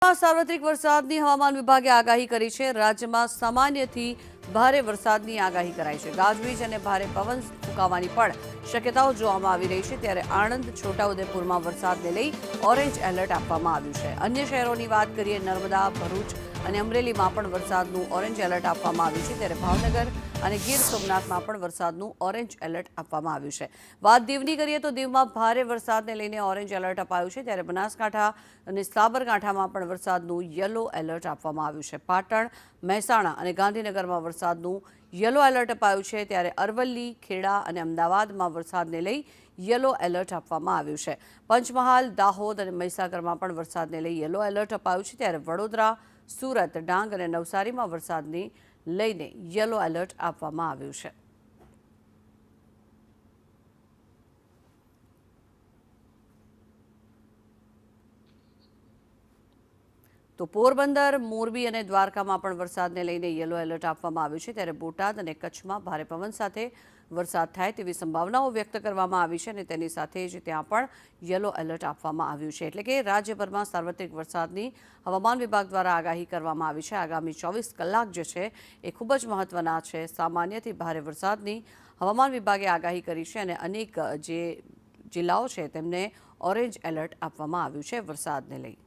રાજ્યમાં સાર્વત્રિક વરસાદની હવામાન વિભાગે આગાહી કરી છે। રાજ્યમાં સામાન્યથી ભારે વરસાદની આગાહી કરાઈ છે। ગાજવીજ અને ભારે પવન ફૂંકાવાની પણ શક્યતાઓ જોવામાં આવી રહી છે। ત્યારે આણંદ, છોટાઉદેપુરમાં વરસાદને લઈ ઓરેન્જ એલર્ટ આપવામાં આવ્યું છે। અન્ય શહેરોની વાત કરીએ, નર્મદા, ભરૂચ અને અમરેલીમાં પણ વરસાદનું ઓરેન્જ એલર્ટ આપવામાં આવ્યું છે। ત્યારે ભાવનગર અને ગીર સોમનાથમાં પણ વરસાદનું ઓરેન્જ એલર્ટ આપવામાં આવ્યું છે। વાત દીવની કરીએ તો દીવમાં ભારે વરસાદને લઈને ઓરેન્જ એલર્ટ અપાયું છે। ત્યારે બનાસકાંઠા અને સાબરકાંઠામાં પણ વરસાદનું યલો એલર્ટ આપવામાં આવ્યું છે। પાટણ, મહેસાણા અને ગાંધીનગરમાં વરસાદનું યલો એલર્ટ અપાયું છે। ત્યારે અરવલ્લી, ખેડા અને અમદાવાદમાં વરસાદને લઈ યલો એલર્ટ આપવામાં આવ્યું છે। પંચમહાલ, દાહોદ અને મહીસાગરમાં પણ વરસાદને લઈ યલો એલર્ટ અપાયું છે। ત્યારે વડોદરા, સુરત, ડાંગ અને નવસારીમાં વરસાદને લઈને યલો એલર્ટ આપવામાં આવ્યું છે। તો પોરબંદર, મોરબી અને દ્વારકામાં પણ વરસાદને લઈને યલો એલર્ટ આપવામાં આવ્યું છે। ત્યારે બોટાદ અને કચ્છમાં ભારે પવન સાથે વરસાદ થાય તેવી સંભાવનાઓ વ્યક્ત કરવામાં આવી છે અને તેની સાથે જ ત્યાં પણ યલો એલર્ટ આપવામાં આવ્યું છે। એટલે કે રાજ્યભરમાં સાર્વત્રિક વરસાદની હવામાન વિભાગ દ્વારા આગાહી કરવામાં આવી છે। આગામી 24 કલાક જે છે એ ખૂબ જ મહત્વના છે। સામાન્યથી ભારે વરસાદની હવામાન વિભાગે આગાહી કરી છે અને અનેક જે જિલ્લાઓ છે તેમને ઓરેન્જ એલર્ટ આપવામાં આવ્યું છે વરસાદને લઈ।